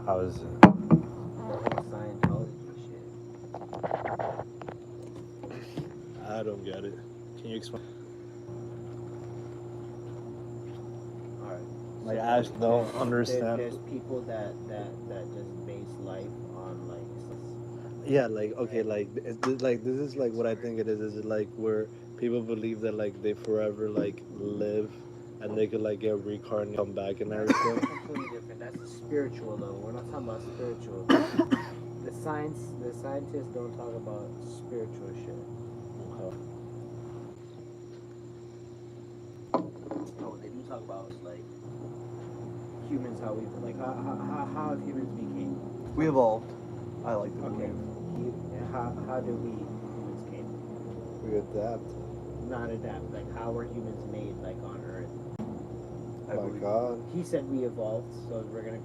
How is it? Scientology shit. I don't get it. Can you explain? Alright. Like, I just don't understand. There's people that just base life on like Yeah, like okay, right? like this is like what I think it is. Is it like where people believe that like they forever like live, and they could like get reincarnated, come back, and That's everything. completely different. That's a spiritual level. We're not talking about spiritual. The scientists don't talk about spiritual shit. No, they do talk about like humans, how we like how have humans became. We evolved. I like to Okay, believe. how do we humans came? We adapt. Not adapt. Like how were humans made like on Earth? I My believe. God. He said we evolved, so we're gonna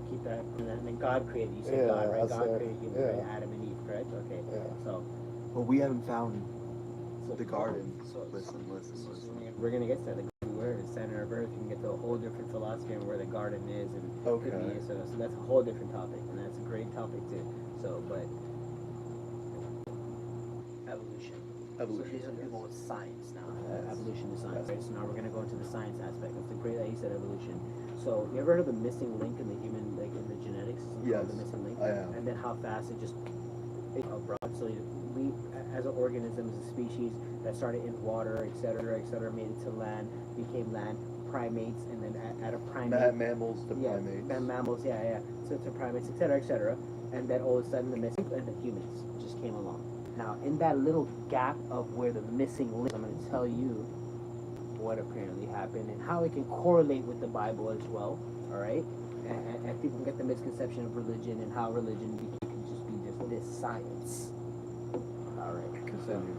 keep that. And then God created. You said Yeah, God, right? I God said- created humans, yeah. right? Adam and Eve, correct? Okay. Yeah. So But we haven't found So- the garden. so- Listen. we're gonna get to that. The where the center of Earth, you can get to a whole different philosophy on where the garden is, and Okay. could be, so that's a whole different topic, and that's a great topic too. So, but evolution. So these are people with science now. Evolution is science. Right? So now we're gonna go into the science aspect. It's a great that you said evolution. So you ever heard of the missing link in the human, like in the genetics? It's Yes, called the missing link. I have. And then how fast it just abroad. So we, as an organism, as a species that started in water, et cetera, made it to land, became land primates, and then at a primate. Mammals to Yeah, primates. mammals, yeah. So to primates, et cetera, and then all of a sudden the missing and the humans just came along. Now, in that little gap of where the missing link, I'm going to tell you what apparently happened and how it can correlate with the Bible as well. All right, and people get the misconception of religion and how religion can just be just this science. All right, Continue.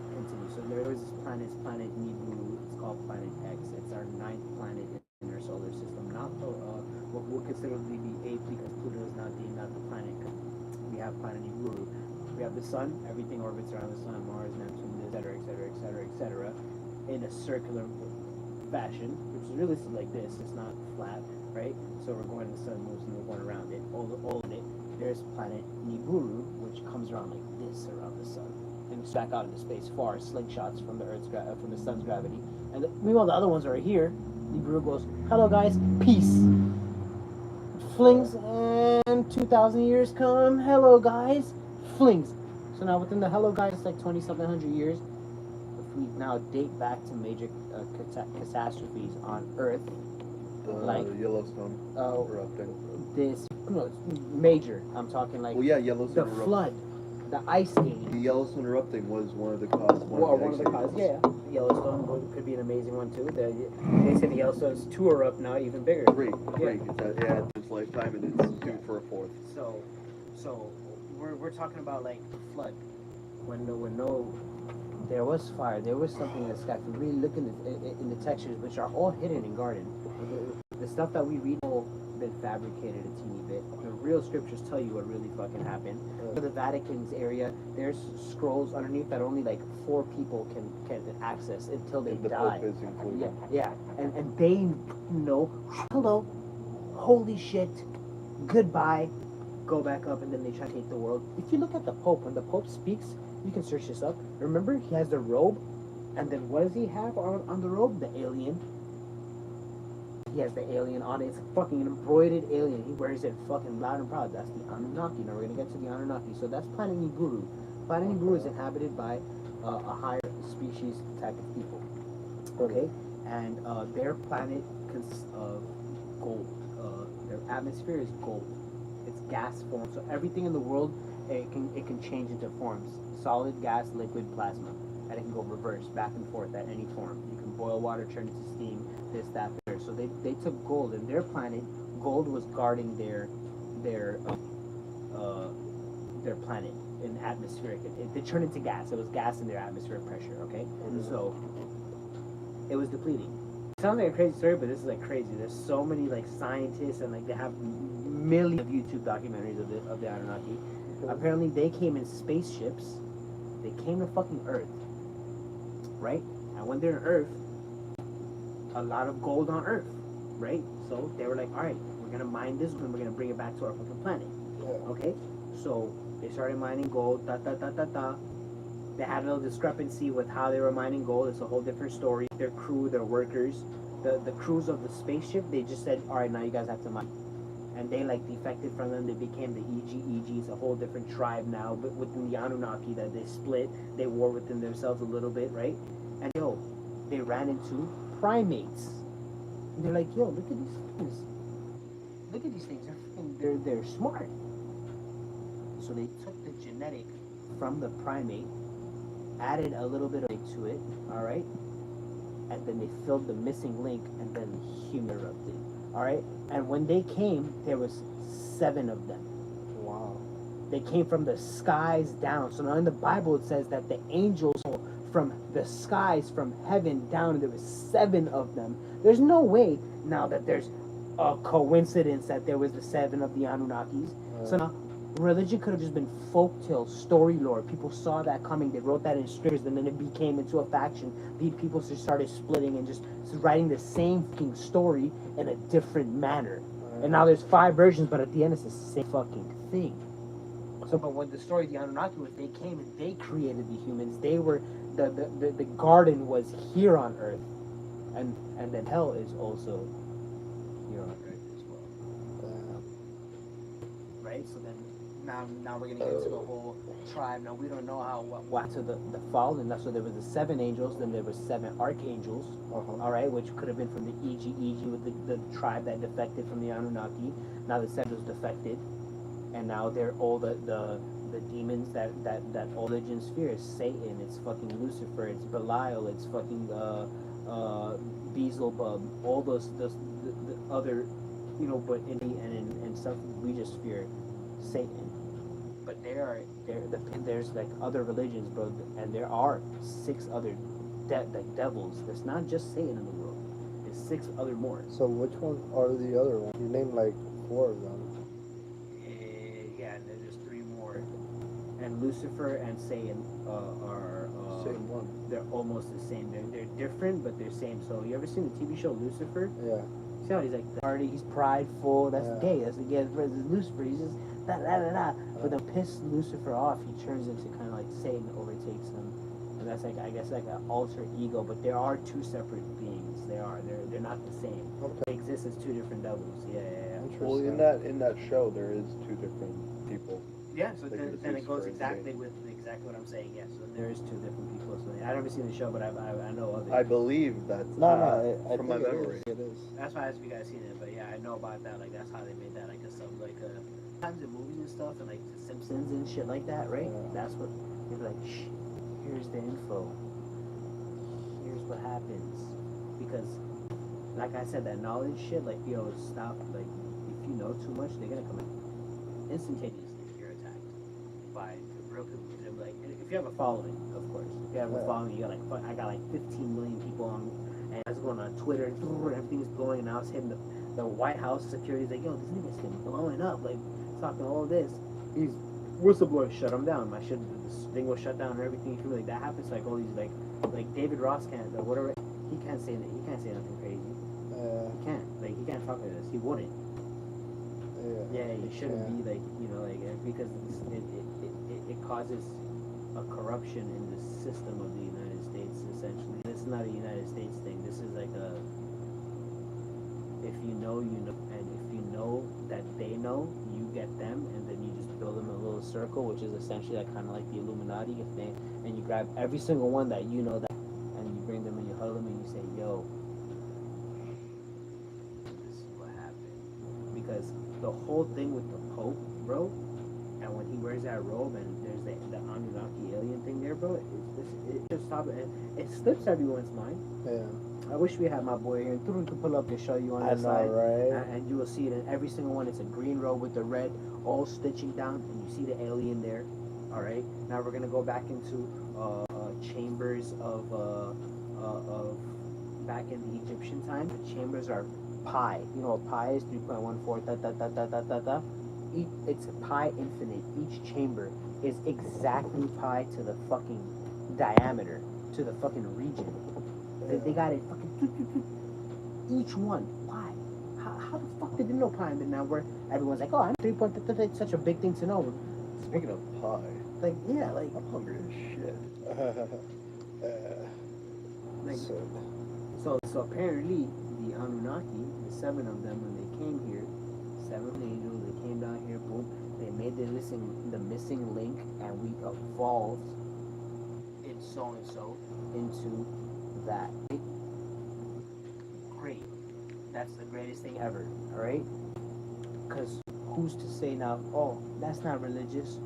So there is this planet, planet Nibiru. It's called Planet X. It's our ninth planet in our solar system. Not what we'll consider to be eighth because Pluto is not the planet. We have planet Nibiru. We have the sun. Everything orbits around the sun. Mars, Neptune, etc., in a circular fashion, which is really like this. It's not flat, right? So we're going. The sun moves and we're going around it. All in it. There's planet Nibiru, which comes around like this around the sun. And it's back out into space, far slingshots from the from the sun's gravity. And meanwhile, the other ones are here. Nibiru goes, "Hello, guys, peace." Flings, and 2,000 years come. Hello, guys, flings. So now within the hello, guys, it's like 20-something hundred years. If we now date back to major catastrophes on Earth, The like Yellowstone erupting. this, major. I'm talking like Well, yeah, Yellowstone the erupting. flood, the ice The age. Yellowstone erupting was one of the causes. One of the causes, yeah. Yellowstone could be an amazing one too. They say the Yellowstone's two are up now, even bigger. Three. Yeah. It had its lifetime and it's due for a fourth. So we're talking about like the flood, when there was fire, there was something in the sky. If you really look in the textures, which are all hidden in Garden, the stuff that we read all been fabricated a teeny bit. The real scriptures tell you what really fucking happened. For the Vatican's area, there's scrolls underneath that only like 4 people can access until they The die. Pope is included. Yeah, and they know. Hello, holy shit, goodbye. Go back up, and then they try to take the world. If you look at the Pope, when the Pope speaks, you can search this up. Remember, he has the robe, and then what does he have on the robe? The alien. He has the alien on it. It's a fucking embroidered alien. He wears it fucking loud and proud. That's the Anunnaki. Now we're gonna get to the Anunnaki. So that's Planet Nibiru. Planet Nibiru is inhabited by a higher species type of people. Okay, and their planet consists of gold. Their atmosphere is gold. It's gas form. So everything in the world, it can change into forms: solid, gas, liquid, plasma, and it can go reverse, back and forth at any form. You can boil water, turn it to steam, this, that, there. So they took gold, and their planet, gold was guarding their planet in atmospheric. They turned into gas. It was gas in their atmospheric pressure. Okay, so it was depleting. It sounds like a crazy story, but this is like crazy. There's so many like scientists, and like they have millions of YouTube documentaries of the Anunnaki. Apparently, they came in spaceships. They came to fucking Earth, right? And when they're in Earth, a lot of gold on Earth, right? So they were like, all right, we're gonna mine this, and we're gonna bring it back to our fucking planet. Yeah. Okay, so they started mining gold. They had a little discrepancy with how they were mining gold. It's a whole different story. Their crew, their workers, the crews of the spaceship, they just said, all right, now you guys have to mine. And they like defected from them. They became the EG. It's a whole different tribe now, but within the Anunnaki that they split. They war within themselves a little bit, right? And they ran into primates. And they're like, look at these things. Look at these things. They're smart. So they took the genetic from the primate, added a little bit of it to it, all right, and then they filled the missing link, and then human erupted, all right. And when they came, there was 7 of them. Wow. They came from the skies down. So now in the Bible it says that the angels from the skies, from heaven down, there was 7 of them. There's no way now that there's a coincidence that there was the 7 of the Anunnakis. So now religion could have just been folktale, story lore. People saw that coming. They wrote that in scriptures, and then it became into a faction. People just started splitting and just writing the same fucking story in a different manner. And now there's 5 versions, but at the end it's the same fucking thing. So, but when the story of the Anunnaki was, they came and they created the humans. They were the garden was here on Earth, and then hell is also here on Earth as well. Right. So then. Now we're gonna get into the whole tribe. Now we don't know what to the fall, and so there was the 7 angels, then there was 7 archangels. All right, which could have been from the EG with the tribe that defected from the Anunnaki. Now the 7 was defected, and now they're all the demons that all religion sphere is Satan. It's fucking Lucifer. It's Belial. It's fucking Beelzebub. All those the other, but in stuff we just fear Satan. But there's like other religions, bro, and there are 6 other devils. There's not just Satan in the world. There's 6 other more. So which one are the other ones? You named like 4 of them. Yeah, and then there's 3 more. And Lucifer and Satan are Same one. They're almost the same. They're different, but they're same. So you ever seen the TV show Lucifer? Yeah. See how he's like party, he's prideful. That's gay. That's the gay. Lucifer, he's just da da da da. But to piss Lucifer off, he turns into kind of like Satan overtakes him, and that's like, I guess, like an alter ego. But there are 2 separate beings. They're not the same. Okay. They exist as 2 different devils. Yeah. Well, in that show, there is 2 different people. Yeah. So Like then it goes Lucifer and exactly with exactly what I'm saying. Yes. So there is 2 different people. So I've never seen the show, but I know of it. I believe that's I from my think memory. It is. That's why I asked if you guys seen it, but yeah, I know about that. Like that's how they made that. Like some times in movies and stuff, and like The Simpsons and shit like that, right? Yeah. That's what they'd be like. Shh, here's the info. Here's what happens, because, like I said, that knowledge shit, like stop. Like if you know too much, they're gonna come in instantaneously. You're attacked by real people. Like if you have a following, of course. If you have a following, you got I got like 15 million people on. And I was going on Twitter, and everything's blowing, and I was hitting the White House security's like, this nigga's been blowing up, like, talking all this. These whistleblowers shut him down. My shit, this thing was shut down and everything. Like, that happens, like, all these, like David Ross can't, whatever, he can't say nothing crazy. He can't. Like, he can't talk like this. He wouldn't. Yeah, he shouldn't be, like, because it causes a corruption in the system of the United States, essentially. This is not a United States thing. This is like if you know, you know, and if you know that they know, you get them, and then you just build them in a little circle, which is essentially like kind of like the Illuminati. And you grab every single one that you know that, and you bring them and you hug them and you say, yo, this is what happened. Because the whole thing with the Pope, bro, and when he wears that robe and there's the Anunnaki alien thing there, bro, it just stops. It slips everyone's mind. Yeah. I wish we had my boy here. And we could pull up and show you on the side. Right? And you will see it in every single one. It's a green robe with the red all stitching down, and you see the alien there. All right. Now we're gonna go back into chambers of back in the Egyptian time. The chambers are pi. You know what pi is? 3.14. It's pi infinite. Each chamber is exactly pi to the fucking diameter, to the fucking region. They got it fucking each one. Why? how the fuck did they know pi? And now where everyone's like, oh, I'm 3 point. It's such a big thing to know. Speaking of pie, Like, yeah, like, I'm hungry as shit. like So, so apparently the Anunnaki, the 7 of them, when they came here, 7 angels, they came down here, boom, they made the missing link, and we evolved in so and so into that. Great. That's the greatest thing ever, alright? Because who's to say now, oh, that's not religious?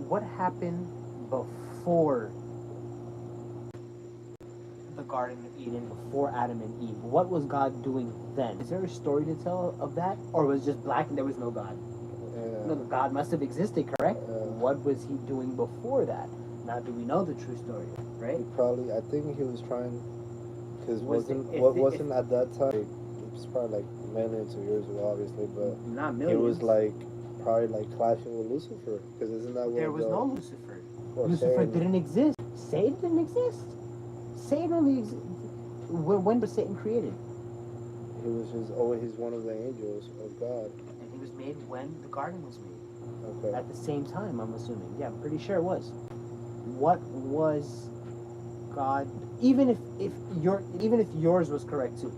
What happened before the Garden of Eden, before Adam and Eve? What was God doing then? Is there a story to tell of that? Or was it just black and there was no God? No, God must have existed, correct? What was he doing before that? Now, do we know the true story, right? he probably, I think he was trying, because wasn't at that time, it was probably like millions of years ago, obviously, but Not it millions. was like, probably like clashing with Lucifer, because isn't that what There was no Lucifer. or Lucifer Satan- didn't exist. Satan didn't exist. Satan only existed. When was Satan created? He was just always, he's one of the angels of God. And he was made when the garden was made. Okay. At the same time, I'm assuming. Yeah, I'm pretty sure it was. What was God? Even if yours was correct too,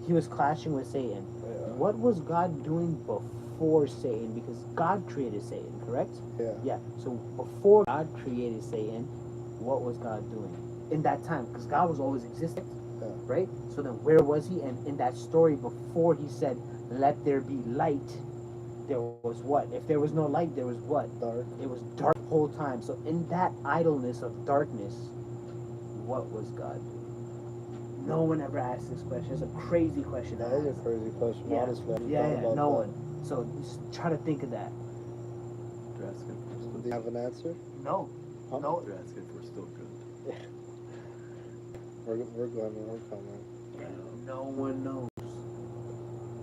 he was clashing with Satan. Yeah. What was God doing before Satan? Because God created Satan, correct? Yeah. Yeah. So before God created Satan, what was God doing in that time? Because God was always existing, Yeah. right? So then where was he? And in that story, before he said, "Let there be light," there was what? If there was no light, there was what? Dark. It was dark the whole time. So in that idleness of darkness, what was God doing? No one ever asked this question. It's a crazy question. That to is a ask. crazy question, Yeah. honestly. I Yeah, thought yeah, about no that. one. So just try to think of that. They're asking if we're still Do you have an answer? No. Huh? No. They're asking if we're still good. We're coming. No one knows. No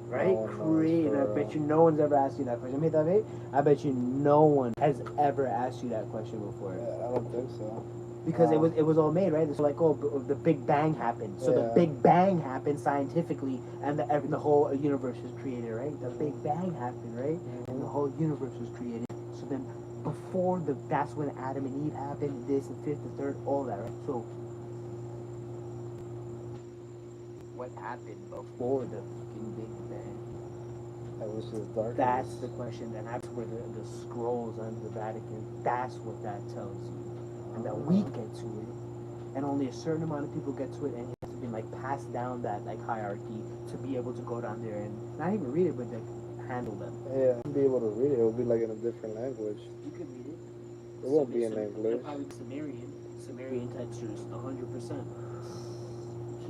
Right? one knows Crazy. for I bet you no one's ever asked you that question. I bet you no one has ever asked you that question before. Yeah, I don't think so. Because it was all made, right? It's like, oh, the Big Bang happened. So the Yeah. Big Bang happened scientifically, and the whole universe was created, right? The Big Bang happened, right? And the whole universe was created. So then, before that's when Adam and Eve happened. This, the fifth, the third, all that, right? So, what happened before the fucking Big Bang? That was just darkness. That's the question. And that's where the scrolls under the Vatican. That's what that tells you. And that we get to it, and only a certain amount of people get to it, and it has to be like passed down that like hierarchy to be able to go down there and not even read it, but like handle them. Yeah, I'd be able to read it. It would be like in a different language. You could read it. It won't be in English. Probably Sumerian textures, 100%.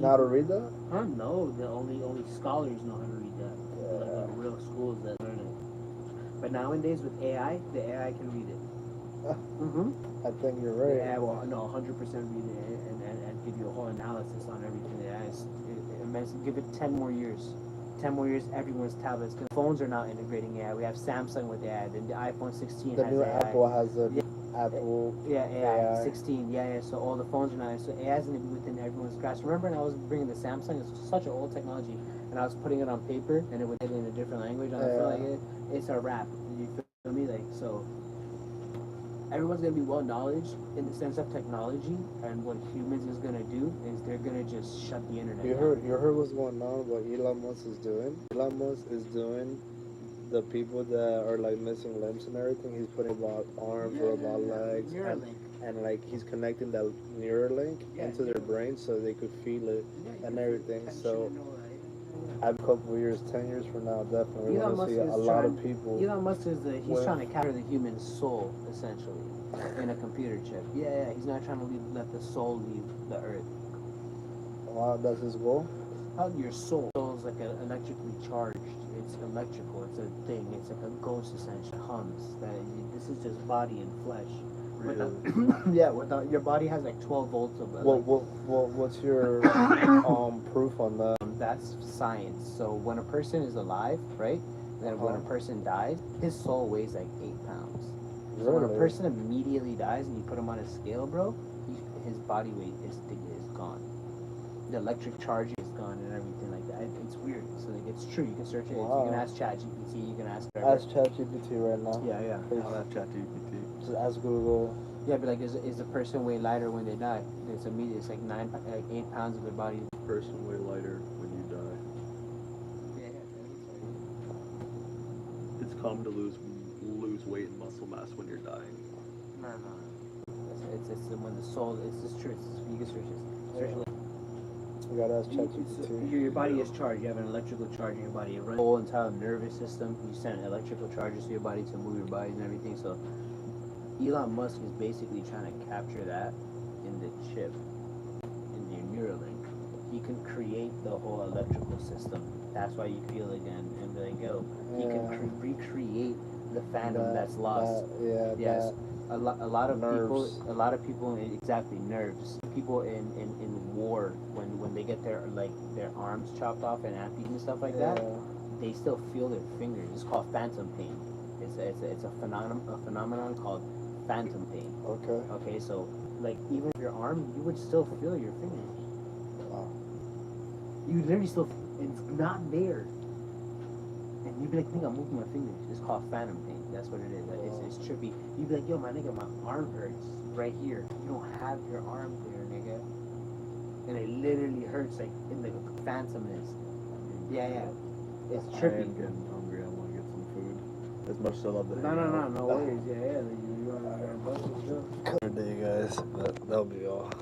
Know how to read that? Huh? No, the only scholars know how to read that. Like the real schools that learn it. But nowadays with AI, the AI can read it. Mm-hmm. I think you're right. Yeah, well, no, 100% read it and give you a whole analysis on everything. Yeah, immense. Give it 10 more years. 10 more years, everyone's tablets. Because phones are now integrating AI. We have Samsung with AI. The iPhone 16 The has new AI. Apple has a Yeah. Apple. Yeah, AI, AI. 16. Yeah. So all the phones are now. So AI is within everyone's grasp. Remember, when I was bringing the Samsung? It's such an old technology, and I was putting it on paper, and it would hit in a different language. And I feel like it's a wrap. You feel me? Like so. Everyone's gonna be well knowledge in the sense of technology, and what humans is gonna do is they're gonna just shut the internet. You heard what's going on? What Elon Musk is doing? Elon Musk is doing the people that are like missing limbs and everything. He's putting about arms or about legs, and like he's connecting that Neuralink into their brain so they could feel it and everything. So a couple of years, 10 years from now, definitely we're Elon gonna see Musk a is lot of trying- people. Elon Musk is he's with- trying to capture the human soul essentially in a computer chip. Yeah. He's not trying to let the soul leave the earth. Wow, that's his goal. Your soul is like electrically charged. It's electrical. It's a thing. It's like a ghost essentially. Hums. This is just body and flesh. Without your body has like 12 volts of What's your proof on that? That's science. So when a person is alive, right? Then when a person dies, his soul weighs like 8 pounds. So when a Really? person immediately dies and you put him on a scale, bro, his body weight is gone. The electric charge is gone and everything like that. It's weird. So like, it's true. You can search it. Wow. You can ask ChatGPT. You can ask whatever. Ask ChatGPT right now. Yeah. I'll have ChatGPT. Just ask Google. Yeah, but like, is the person way lighter when they die? It's immediate. It's like 8 pounds of their body. Person way lighter when you die. It's common to lose weight and muscle mass when you're dying. No. It's when the soul. It's just true. You can search this. Search it. You gotta ask ChatGPT. Your body is charged. You have an electrical charge in your body. It runs the whole entire nervous system. You send electrical charges to your body to move your body and everything. So Elon Musk is basically trying to capture that in the chip, in your Neuralink. He can create the whole electrical system. That's why you feel again and be like, yo, he can recreate the phantom that's lost. Yes. A lot of Nerves. people exactly nerves. People in war when they get their arms chopped off and amputated and stuff like that, they still feel their fingers. It's called phantom pain. It's a phenomenon called phantom pain. Okay, so like even your arm, you would still feel your fingers. Wow. You literally still, it's not there. And you'd be like, nigga, I'm moving my fingers. It's called phantom pain. That's what it is. Like, it's trippy. You'd be like, yo, my nigga, my arm hurts right here. You don't have your arm there, nigga. And it literally hurts like in the phantom is. Yeah. It's trippy. I am getting hungry. I want to get some food. As much as I love the No worries. Yeah. You want to Good day, guys. That'll be all.